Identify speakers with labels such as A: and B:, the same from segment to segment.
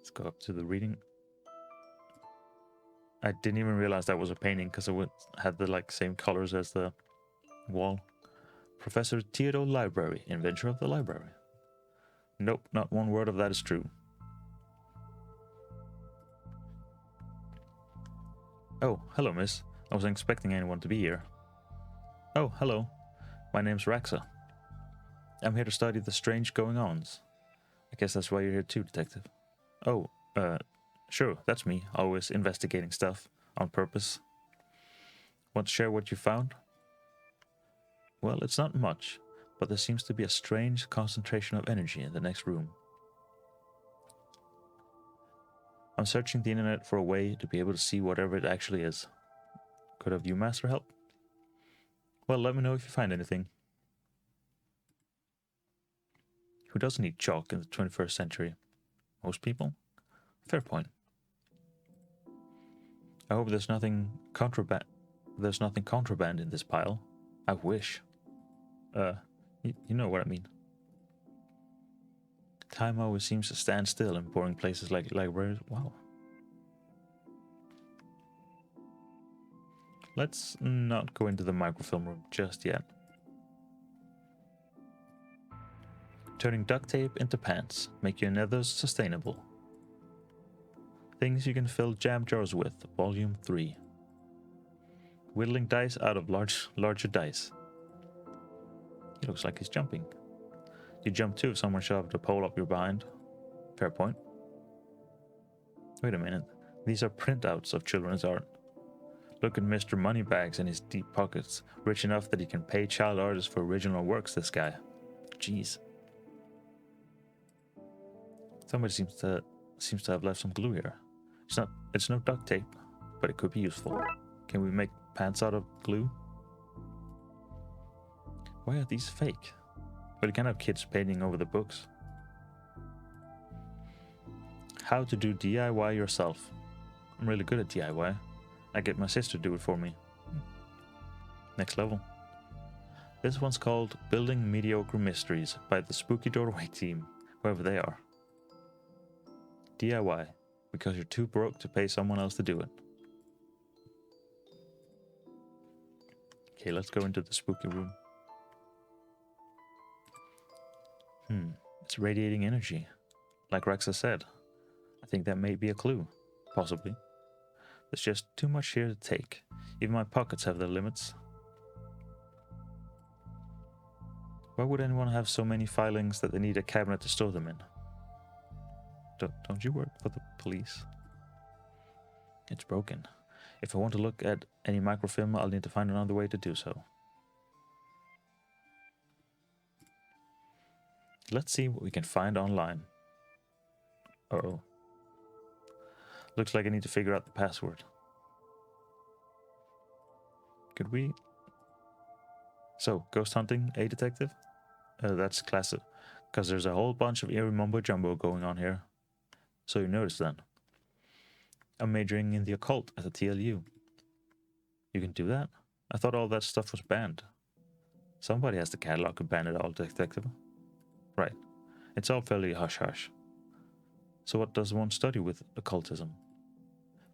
A: Let's go up to the reading. I didn't even realize that was a painting because it had the like same colors as the wall. Professor Theodore Library, inventor of the library. Nope, not one word of that is true. Oh, hello, miss. I wasn't expecting anyone to be here. Oh, hello. My name's Raxa. I'm here to study the strange going-ons. I guess that's why you're here too, detective. Oh, sure, that's me, always investigating stuff, on purpose. Want to share what you found? Well, it's not much, but there seems to be a strange concentration of energy in the next room. I'm searching the internet for a way to be able to see whatever it actually is. Could a Viewmaster help? Well, let me know if you find anything. Who doesn't need chalk in the 21st century? Most people? Fair point. I hope there's nothing contraband. There's nothing contraband in this pile. I wish. You know what I mean. Time always seems to stand still in boring places like libraries. Wow. Let's not go into the microfilm room just yet. Turning duct tape into pants. Make your nethers sustainable. Things you can fill jam jars with. Volume 3. Whittling dice out of larger dice. He looks like he's jumping. You jump too if someone shoved a pole up your behind. Fair point. Wait a minute. These are printouts of children's art. Look at Mr. Moneybags in his deep pockets. Rich enough that he can pay child artists for original works, this guy. Jeez. Somebody seems to have left some glue here. It's no duct tape, but it could be useful. Can we make pants out of glue? Why are these fake? Well, you can't have kids painting over the books. How to do DIY yourself. I'm really good at DIY. I get my sister to do it for me. Next level. This one's called Building Mediocre Mysteries by the Spooky Doorway team, whoever they are. DIY, because you're too broke to pay someone else to do it. Okay, let's go into the spooky room. It's radiating energy. Like Rexa said. I think that may be a clue. Possibly. There's just too much here to take. Even my pockets have their limits. Why would anyone have so many filings that they need a cabinet to store them in? Don't you work for the police? It's broken. If I want to look at any microfilm, I'll need to find another way to do so. Let's see what we can find online. Uh-oh. Looks like I need to figure out the password. Could we? So, ghost hunting, a detective? That's classic, because there's a whole bunch of eerie mumbo jumbo going on here. So you noticed then. I'm majoring in the occult at the TLU. You can do that? I thought all that stuff was banned. Somebody has the catalog to ban it all, detective. Right. It's all fairly hush-hush. So what does one study with occultism?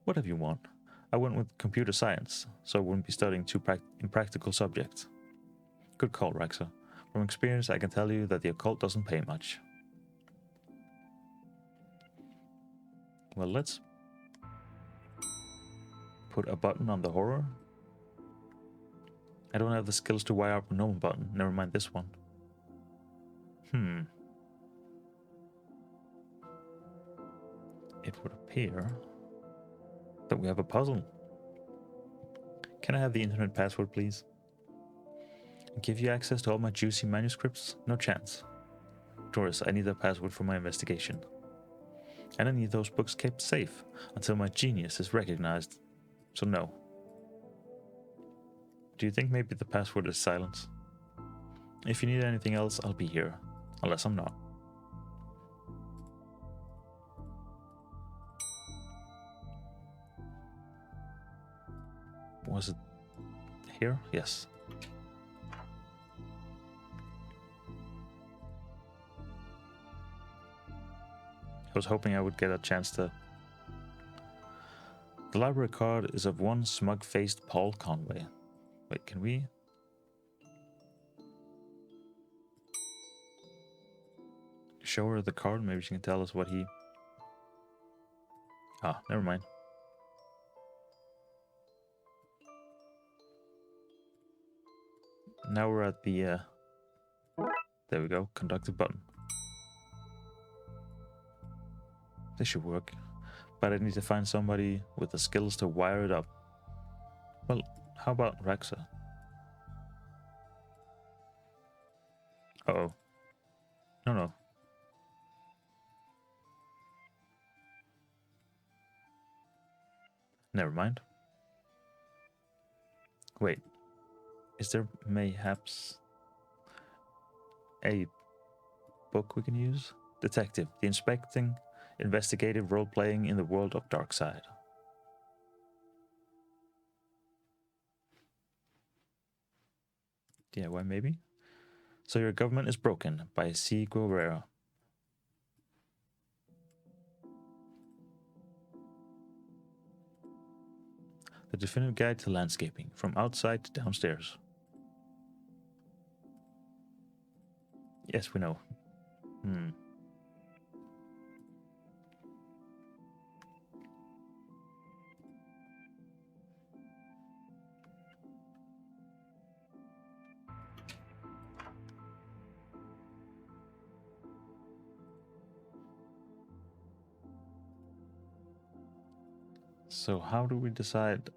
A: Whatever you want. I went with computer science, so I wouldn't be studying too impractical subjects. Good call, Rexa. From experience, I can tell you that the occult doesn't pay much. Well, let's put a button on the horror. I don't have the skills to wire up a normal button. Never mind this one. It would appear that we have a puzzle. Can I have the internet password, please? Give you access to all my juicy manuscripts? No chance. Doris, I need that password for my investigation. And I need those books kept safe until my genius is recognized. So no. Do you think maybe the password is silence? If you need anything else, I'll be here. Unless I'm not. Was it here? Yes. was hoping I would get a chance to... The library card is of one smug-faced Paul Conway. Wait, can we... show her the card? Maybe she can tell us what he... Ah, never mind. Now we're at the... there we go, conductive button. This should work. But I need to find somebody with the skills to wire it up. Well, how about Rexa? Uh-oh. No. Never mind. Wait. Is there mayhaps a book we can use? Detective, the inspecting, investigative role-playing in the world of Darkside. Yeah, why maybe? So your government is broken by C. Guerrero. The definitive guide to landscaping, from outside to downstairs. Yes, we know. So how do we decide?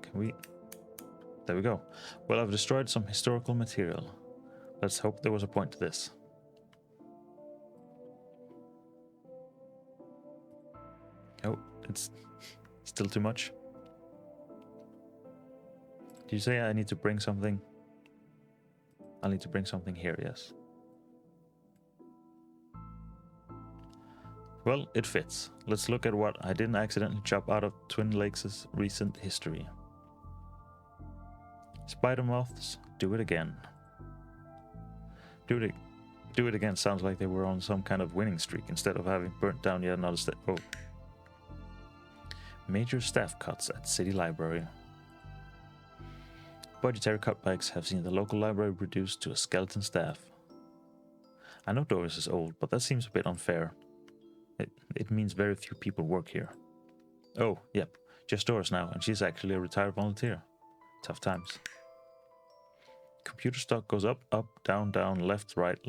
A: Can we... There we go. Well, I've destroyed some historical material. Let's hope there was a point to this. Oh, it's still too much. Did you say I need to bring something? I'll need to bring something here, yes. Well, it fits. Let's look at what I didn't accidentally chop out of Twin Lakes' recent history. Spider moths, do it again. Do it again sounds like they were on some kind of winning streak instead of having burnt down yet another oh. Major staff cuts at City Library. Budgetary cutbacks have seen the local library reduced to a skeleton staff. I know Doris is old, but that seems a bit unfair. It means very few people work here. Oh, yep, just Doris now, and she's actually a retired volunteer. Tough times. Computer stock goes up, down, left, right,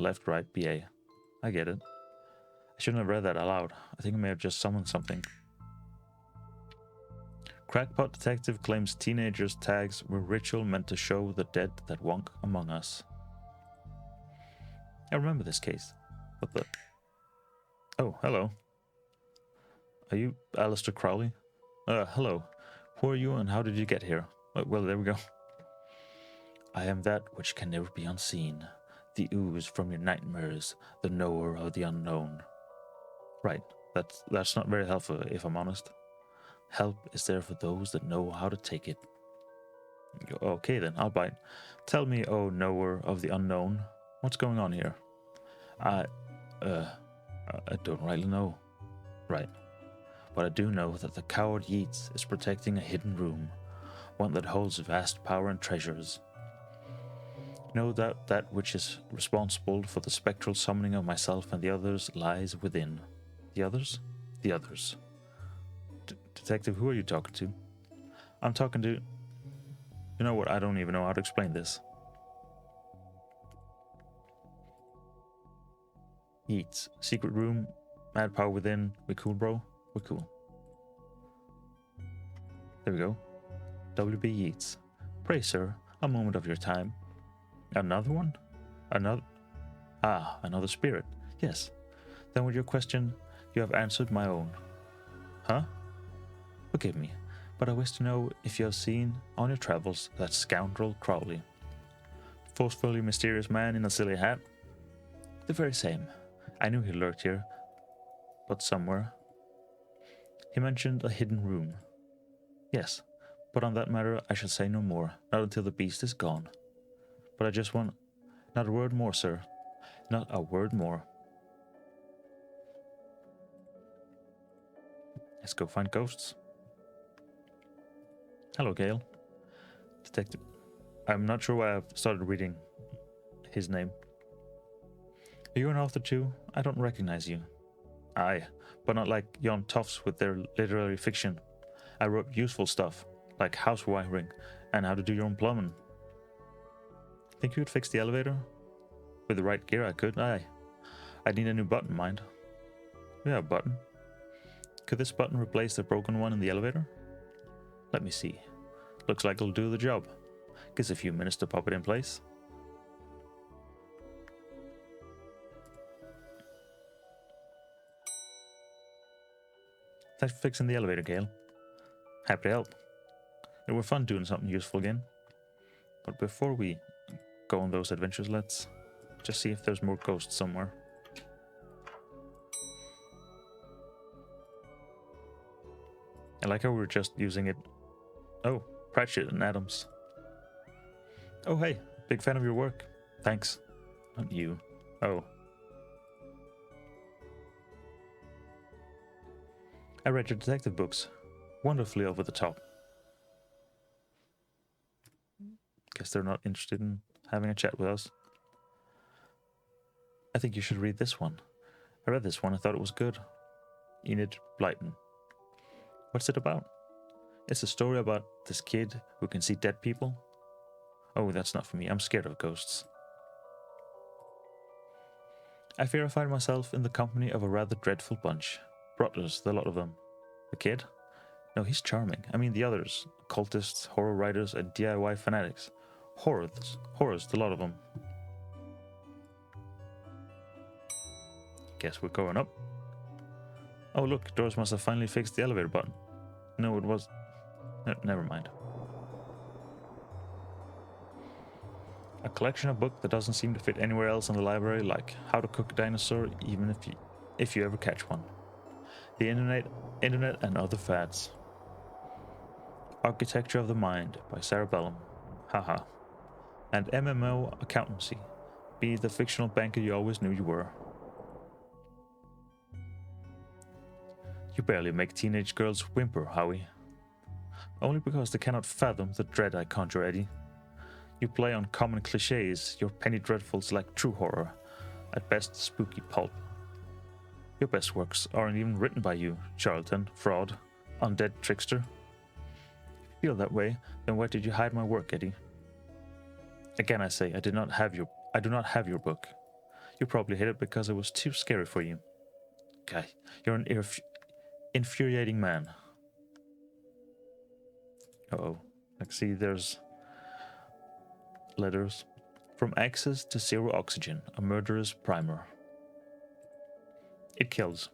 A: BA. I get it. I shouldn't have read that aloud. I think I may have just summoned something. Crackpot detective claims teenagers' tags were ritual meant to show the dead that walk among us. I remember this case. What the... Oh, hello. Are you Alistair Crowley? Hello. Who are you and how did you get here? Well, there we go. I am that which can never be unseen, the ooze from your nightmares, the knower of the unknown. Right, that's not very helpful, if I'm honest. Help is there for those that know how to take it. Okay then, I'll bite. Tell me, oh knower of the unknown, what's going on here? I don't rightly know. Right. But I do know that the coward Yeats is protecting a hidden room, one that holds vast power and treasures. Know that that which is responsible for the spectral summoning of myself and the others lies within. The others? The others. Detective, who are you talking to? I'm talking to... You know what, I don't even know how to explain this. Yeats, secret room, mad power within. We cool, bro? We're cool. There we go. W.B. Yeats. Pray, sir, a moment of your time. Another one? Another spirit. Yes. Then with your question, you have answered my own. Huh? Forgive me, but I wish to know if you have seen, on your travels, that scoundrel Crowley. Forcefully mysterious man in a silly hat? The very same. I knew he lurked here, but somewhere. He mentioned a hidden room. Yes, but on that matter I shall say no more, not until the beast is gone. But I just want... Not a word more, sir. Not a word more. Let's go find ghosts. Hello, Gale. Detective. I'm not sure why I've started reading his name. Are you an author too? I don't recognize you. Aye, but not like yon toughs with their literary fiction. I wrote useful stuff, like house wiring and how to do your own plumbing. Think you could fix the elevator? With the right gear I could, aye. I'd need a new button, mind. Yeah, a button. Could this button replace the broken one in the elevator? Let me see. Looks like it'll do the job. Gives a few minutes to pop it in place. Thanks for fixing the elevator, Gale. Happy to help. It were fun doing something useful again. But before we go on those adventures, let's just see if there's more ghosts somewhere. I like how we were just using it. Oh, Pratchett and Adams. Oh hey, big fan of your work. Thanks. Not you. Oh. I read your detective books. Wonderfully over the top. Guess they're not interested in having a chat with us. I think you should read this one. I read this one, I thought it was good. Enid Blyton. What's it about? It's a story about this kid who can see dead people. Oh, that's not for me. I'm scared of ghosts. I fear I find myself in the company of a rather dreadful bunch. Brotlers, the lot of them. The kid? No, he's charming. I mean the others. Cultists, horror writers, and DIY fanatics. Horrors, the lot of them. Guess we're going up. Oh look, Doris must have finally fixed the elevator button. No, it was... No, never mind. A collection of books that doesn't seem to fit anywhere else in the library, like How to Cook a Dinosaur, even if you ever catch one. The internet and other fads. Architecture of the Mind by Sarah Bellum. Haha. And MMO Accountancy. Be the fictional banker you always knew you were. You barely make teenage girls whimper, Howie. Only because they cannot fathom the dread I conjure, Eddie. You play on common cliches, your penny dreadfuls like true horror, at best spooky pulp. Your best works aren't even written by you, charlatan, fraud, undead trickster. If you feel that way, then where did you hide my work, Eddie? Again I say, I do not have your book. You probably hid it because it was too scary for you. Guy, you're an infuriating man. Uh-oh. I see there's letters. From access to zero oxygen, a murderer's primer. It kills.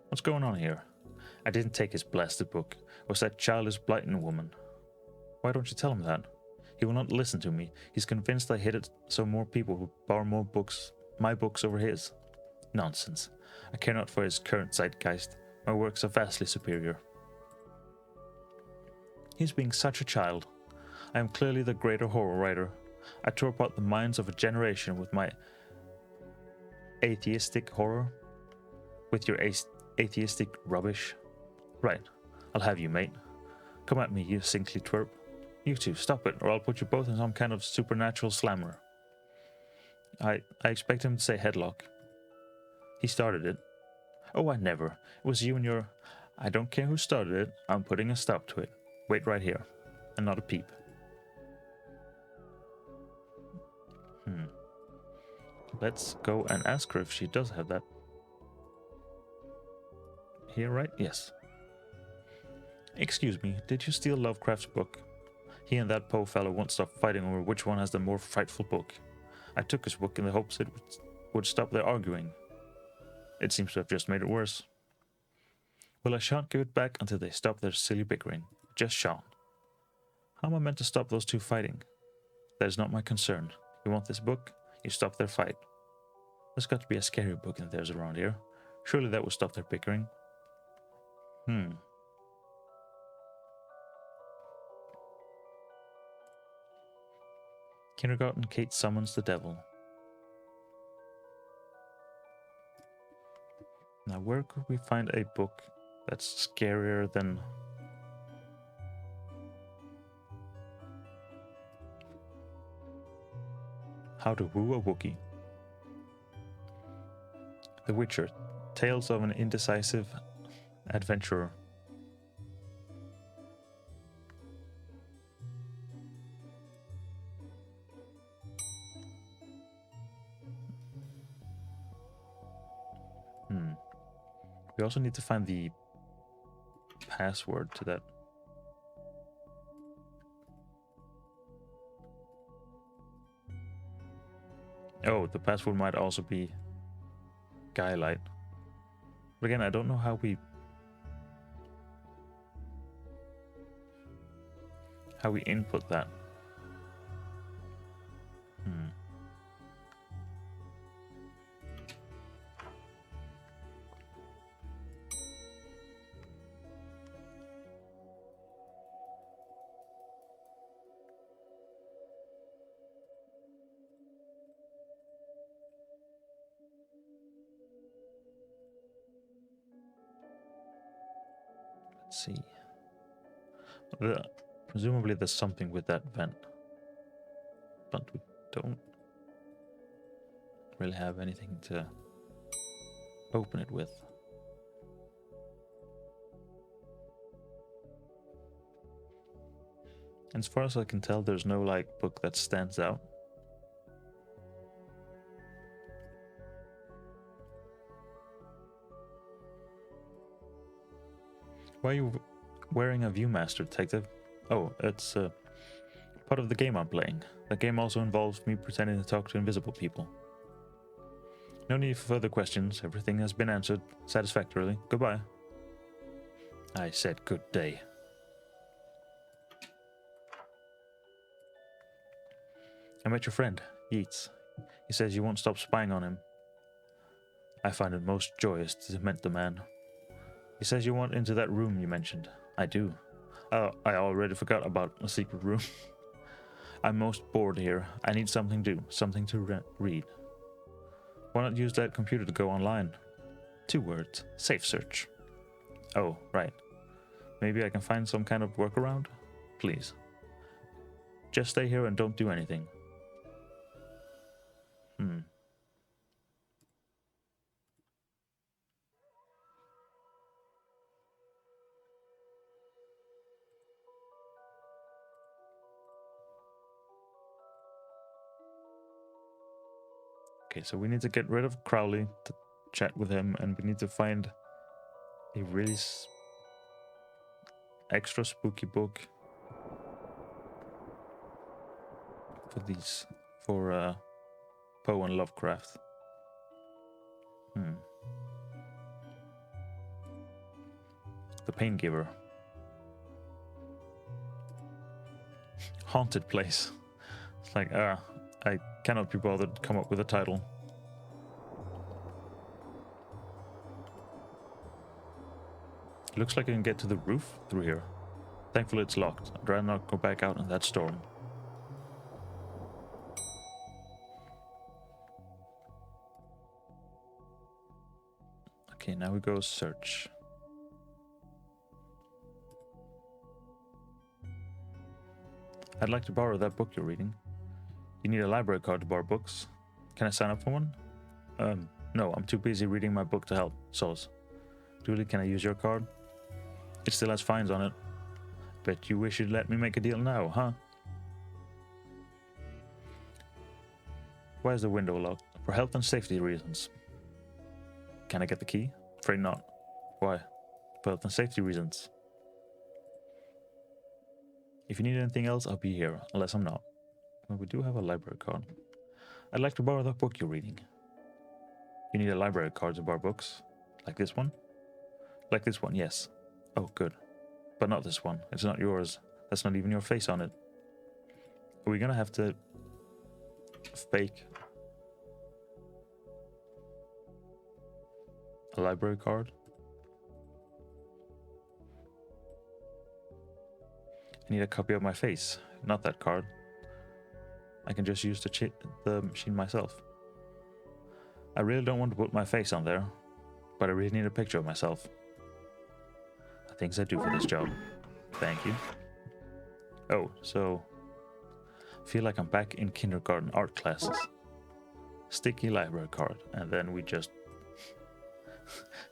A: What's going on here? I didn't take his blasted book. It was that childish Blyton woman. Why don't you tell him that? He will not listen to me. He's convinced I hid it so more people will borrow my books over his. Nonsense. I care not for his current zeitgeist. My works are vastly superior. He's being such a child. I am clearly the greater horror writer. I tore apart the minds of a generation with my atheistic horror. With your atheistic rubbish. Right, I'll have you, mate. Come at me, you sinkly twerp. You two, stop it, or I'll put you both in some kind of supernatural slammer. I expect him to say headlock. He started it. Oh, I never. It was you and your... I don't care who started it, I'm putting a stop to it. Wait right here. And not a peep. Let's go and ask her if she does have that. Here, right? Yes. Excuse me, did you steal Lovecraft's book? He and that Poe fellow won't stop fighting over which one has the more frightful book. I took his book in the hopes it would stop their arguing. It seems to have just made it worse. Well, I shan't give it back until they stop their silly bickering. Just shan't. How am I meant to stop those two fighting? That is not my concern. You want this book? You stop their fight. There's got to be a scarier book than theirs around here. Surely that will stop their bickering. Kindergarten Kate summons the devil. Now, where could we find a book that's scarier than... How to Woo a Wookiee. The Witcher. Tales of an Indecisive Adventurer. We also need to find the password to that. Oh, the password might also be Skylight. But again, I don't know how we input that. Let's see. Presumably there's something with that vent. But we don't really have anything to open it with. And as far as I can tell, there's no like book that stands out. Why are you wearing a Viewmaster, detective? Oh, it's part of the game I'm playing. The game also involves me pretending to talk to invisible people. No need for further questions. Everything has been answered satisfactorily. Goodbye. I said good day. I met your friend, Yeats. He says you won't stop spying on him. I find it most joyous to torment the man. He says you want into that room you mentioned. I do. Oh, I already forgot about a secret room. I'm most bored here. I need something to do, something to read. Why not use that computer to go online? 2 words. Safe search. Oh, right. Maybe I can find some kind of workaround? Please. Just stay here and don't do anything. Okay, so we need to get rid of Crowley to chat with him, and we need to find a really extra spooky book for Poe and Lovecraft. The Pain Giver. Haunted Place. It's like, I cannot be bothered to come up with a title. It looks like I can get to the roof through here. Thankfully it's locked. I'd rather not go back out in that storm. Okay, now we go search. I'd like to borrow that book you're reading. You need a library card to borrow books. Can I sign up for one? No, I'm too busy reading my book to help. Soz. Julie, can I use your card? It still has fines on it. Bet you wish you'd let me make a deal now, huh? Why is the window locked? For health and safety reasons. Can I get the key? Afraid not. Why? For health and safety reasons. If you need anything else, I'll be here, unless I'm not. Well, we do have a library card. I'd like to borrow that book you're reading. You need a library card to borrow books? Like this one? Like this one, yes. Oh, good. But not this one. It's not yours. That's not even your face on it. Are we gonna have to fake a library card? I need a copy of my face, not that card. I can just use the machine myself. I really don't want to put my face on there, but I really need a picture of myself. The things I do for this job. Thank you. Oh, so... feel like I'm back in kindergarten art classes. Sticky library card, and then we just...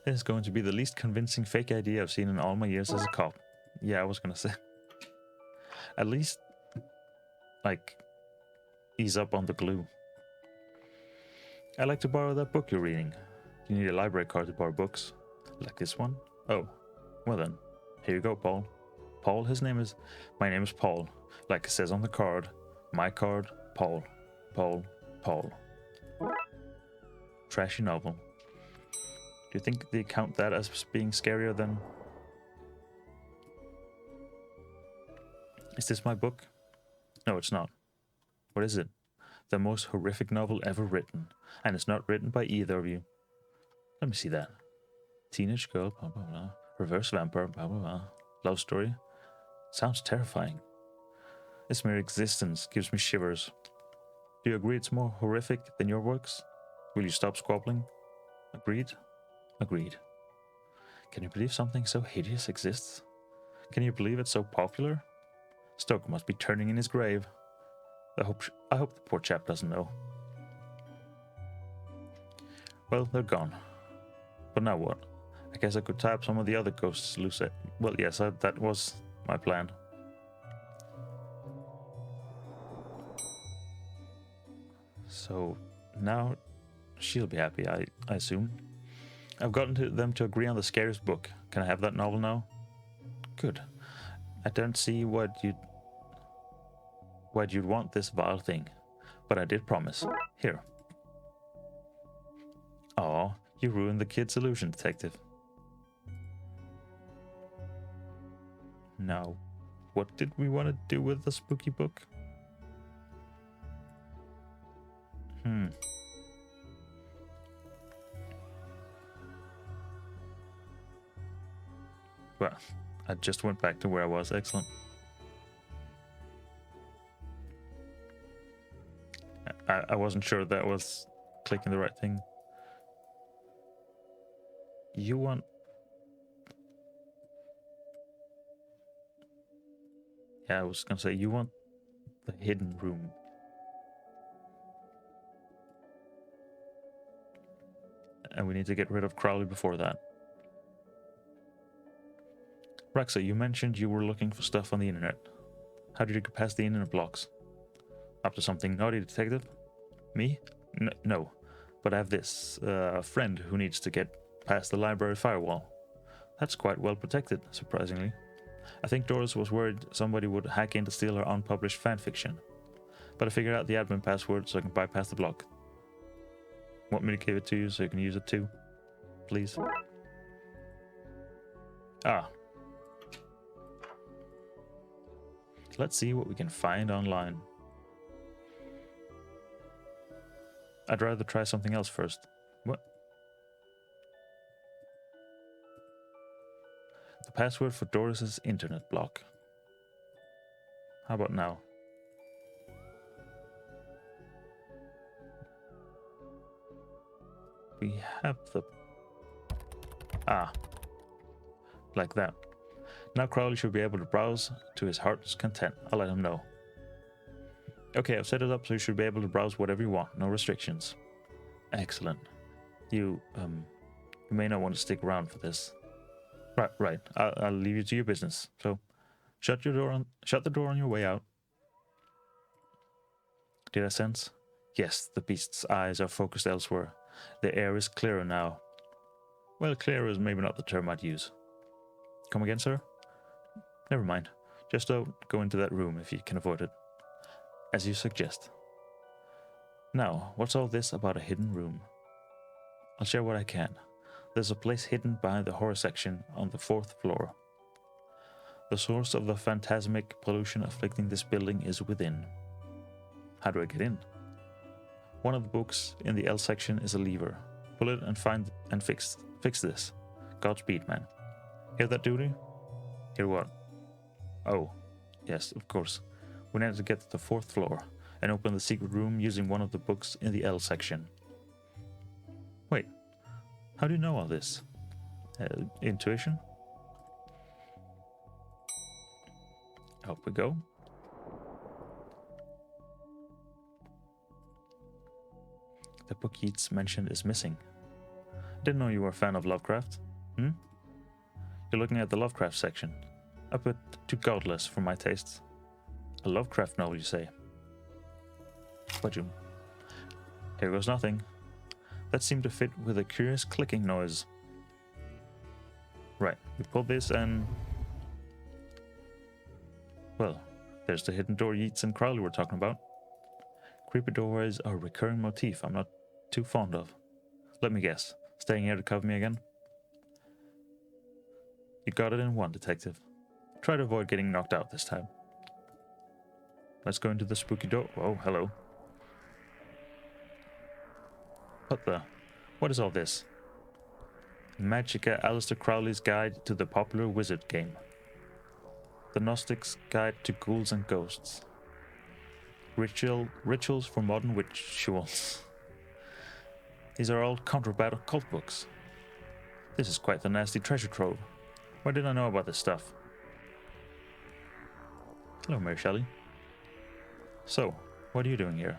A: This is going to be the least convincing fake ID I've seen in all my years as a cop. Yeah, I was gonna say. At least, like, ease up on the glue. I'd like to borrow that book you're reading. You need a library card to borrow books. Like this one? Oh, well then. Here you go, Paul. Paul, my name is Paul. Like it says on the card. My card, Paul. Paul, Paul. Trashy novel. Do you think they count that as being scarier than... Is this my book? No, it's not. What is it? The most horrific novel ever written. And it's not written by either of you. Let me see that. Teenage girl, blah blah blah. Reverse vampire, blah blah blah. Love story. Sounds terrifying. Its mere existence gives me shivers. Do you agree it's more horrific than your works? Will you stop squabbling? Agreed? Agreed. Can you believe something so hideous exists? Can you believe it's so popular? Stoker must be turning in his grave. I hope the poor chap doesn't know. Well, they're gone. But now what? I guess I could tie up some of the other ghosts loose. Well, yes, that was my plan. So now she'll be happy, I assume. I've gotten them to agree on the scariest book. Can I have that novel now? Good. I don't see why you'd want this vile thing, but I did promise. Here. Aw, you ruined the kid's illusion, detective. Now, what did we want to do with the spooky book? Well, I just went back to where I was. Excellent. I wasn't sure that was clicking the right thing. You want... Yeah, I was gonna say, you want the hidden room. And we need to get rid of Crowley before that. Raxa, you mentioned you were looking for stuff on the internet. How did you get past the internet blocks? Up to something naughty, detective? Me? No. But I have this friend who needs to get past the library firewall. That's quite well protected, surprisingly. I think Doris was worried somebody would hack in to steal her unpublished fanfiction. But I figured out the admin password so I can bypass the block. Want me to give it to you so you can use it too? Please? Ah. Let's see what we can find online. I'd rather try something else first. What? The password for Doris's internet block. How about now? We have the... Ah. Like that. Now Crowley should be able to browse to his heart's content. I'll let him know. Okay, I've set it up so you should be able to browse whatever you want. No restrictions. Excellent. You may not want to stick around for this. Right. I'll leave you to your business. So, shut the door on your way out. Did I sense? Yes, the beast's eyes are focused elsewhere. The air is clearer now. Well, clearer is maybe not the term I'd use. Come again, sir? Never mind. Just don't go into that room if you can avoid it. As you suggest. Now, what's all this about a hidden room? I'll share what I can. There's a place hidden behind the horror section on the 4th floor. The source of the phantasmic pollution afflicting this building is within. How do I get in? One of the books in the L section is a lever. Pull it and fix this. Godspeed, man. Hear that, duty? Hear what? Oh, yes, of course. We need to get to the 4th floor and open the secret room using one of the books in the L section. Wait, How do you know all this? Intuition? Up we go. The book Yeats mentioned is missing. Didn't know you were a fan of Lovecraft. Hmm? You're looking at the Lovecraft section. A bit too godless for my tastes. A Lovecraft novel, you say? But you... Here goes nothing. That seemed to fit with a curious clicking noise. Right, we pull this and... Well, there's the hidden door Yeats and Crowley were talking about. Creepy doorways are a recurring motif I'm not too fond of. Let me guess, staying here to cover me again? You got it in one, detective. Try to avoid getting knocked out this time. Let's go into the spooky door. Oh, hello. What the? What is all this? Magica Aleister Crowley's Guide to the Popular Wizard Game. The Gnostic's Guide to Ghouls and Ghosts. Rituals for Modern Rituals. These are all contraband occult books. This is quite the nasty treasure trove. Why didn't I know about this stuff? Hello, Mary Shelley. So, what are you doing here?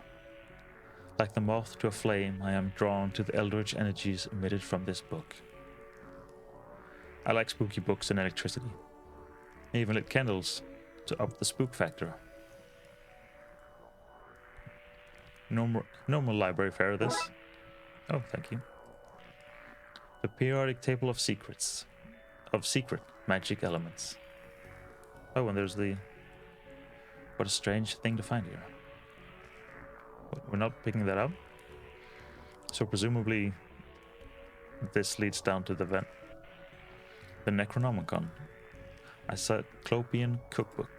A: Like the moth to a flame, I am drawn to the eldritch energies emitted from this book. I like spooky books and electricity. I even lit candles to up the spook factor. Normal library fare, this. Oh, thank you. The periodic table of secrets. Of secret magic elements. Oh, and there's the... What a strange thing to find here. We're not picking that up? So presumably this leads down to the vent. The Necronomicon. A Cyclopean cookbook.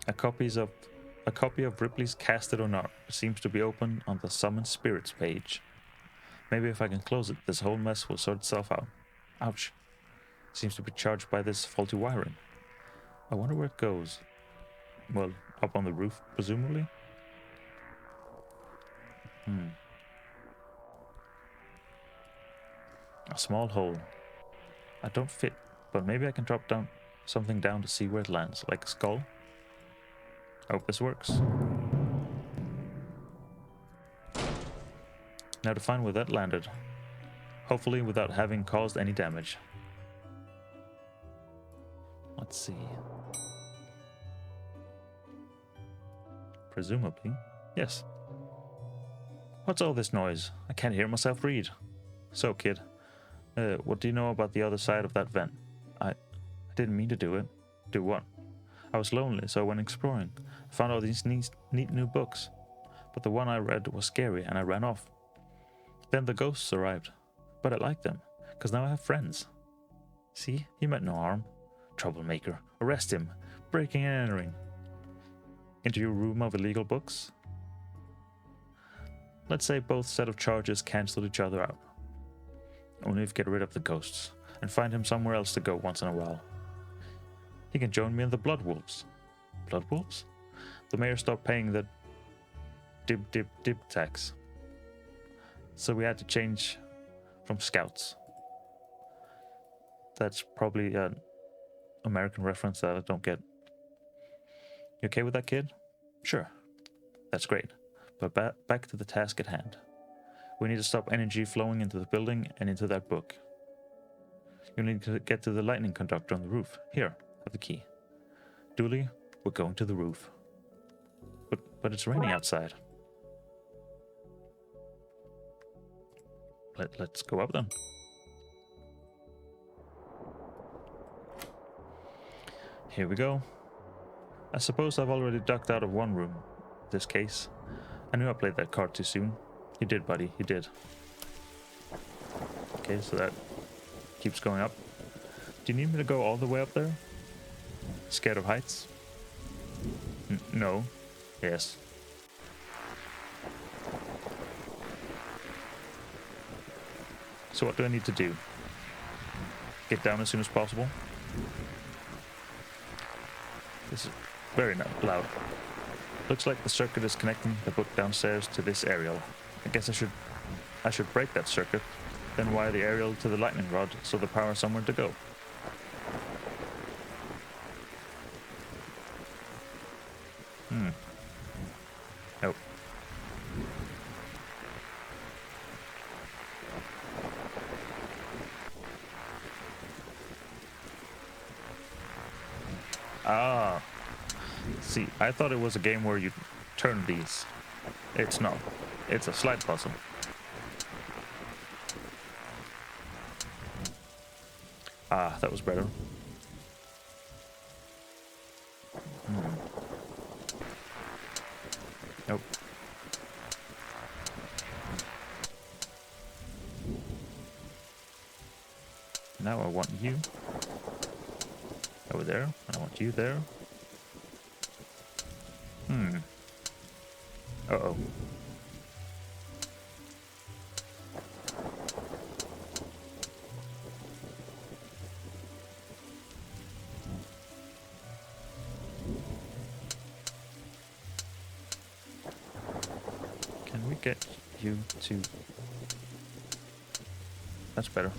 A: A copy of Ripley's Cast It or Not seems to be open on the Summon Spirits page. Maybe if I can close it, this whole mess will sort itself out. Ouch. Seems to be charged by this faulty wiring. I wonder where it goes. Well, up on the roof, presumably? A small hole. I don't fit, but maybe I can drop something down to see where it lands, like a skull. I hope this works. Now to find where that landed. Hopefully without having caused any damage. Let's see. Presumably. Yes. What's all this noise? I can't hear myself read. So, kid, what do you know about the other side of that vent? I didn't mean to do it. Do what? I was lonely, so I went exploring. I found all these neat new books. But the one I read was scary, and I ran off. Then the ghosts arrived. But I liked them, because now I have friends. See? He meant no harm. Troublemaker. Arrest him. Breaking and entering. Into your room of illegal books? Let's say both set of charges cancel each other out. Only if you get rid of the ghosts, and find him somewhere else to go once in a while. He can join me in the Blood Wolves. Blood Wolves? The mayor stopped paying the dib tax. So we had to change from scouts. That's probably an American reference that I don't get. You okay with that, kid? Sure. That's great. But back to the task at hand. We need to stop energy flowing into the building and into that book. You need to get to the lightning conductor on the roof. Here, have the key. Dooley, we're going to the roof. But it's raining outside. Let's go up then. Here we go. I suppose I've already ducked out of one room. This case. I knew I played that card too soon. You did, buddy. You did. Okay, so that keeps going up. Do you need me to go all the way up there? Scared of heights? No. Yes. So what do I need to do? Get down as soon as possible? This is very loud. Looks like the circuit is connecting the book downstairs to this aerial. I guess I should break that circuit, then wire the aerial to the lightning rod so the power has somewhere to go. Oh. Ah. See, I thought it was a game where you turn these. It's not. It's a slide puzzle. Ah, that was better. Nope. Now I want you over there, and I want you there. Uh-oh. Can we get you to... That's better.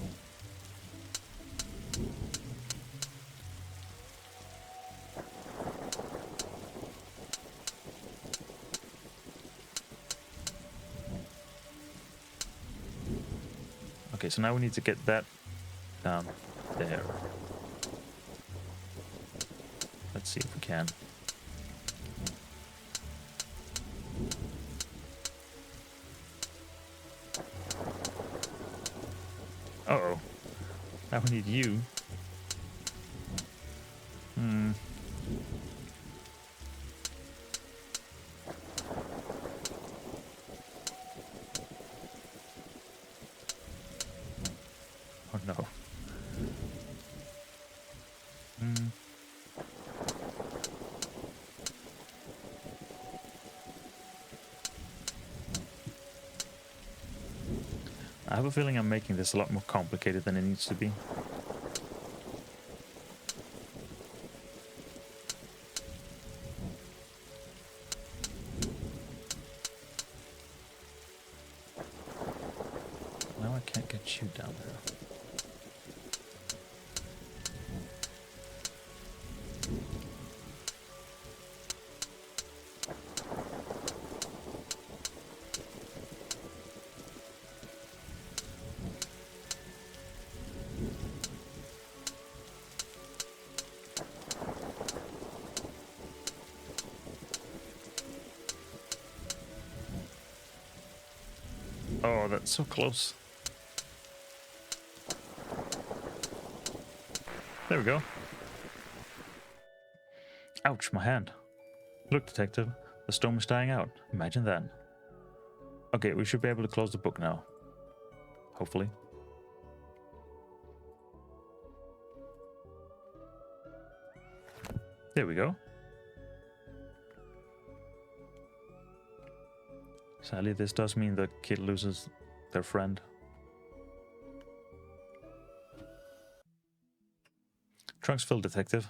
A: Okay, so now we need to get that down there. Let's see if we can. Uh-oh. Now we need you. Oh no. I have a feeling I'm making this a lot more complicated than it needs to be. Now I can't get you down there. Oh, that's so close. There we go. Ouch, my hand. Look, detective, the storm is dying out. Imagine that. Okay, we should be able to close the book now. Hopefully. There we go. Sadly, this does mean the kid loses their friend. Trunk's filled, detective,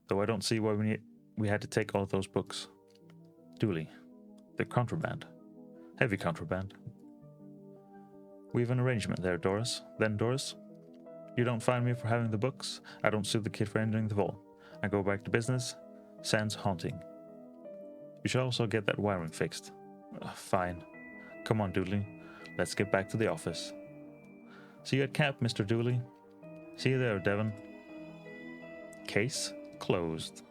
A: though I don't see why we had to take all of those books. Dooley, they're contraband. Heavy contraband. We have an arrangement there, Doris. Then, Doris, you don't fine me for having the books. I don't sue the kid for entering the vault. I go back to business, sans haunting. You should also get that wiring fixed. Fine. Come on, Dooley. Let's get back to the office. See you at camp, Mr. Dooley. See you there, Devon. Case closed.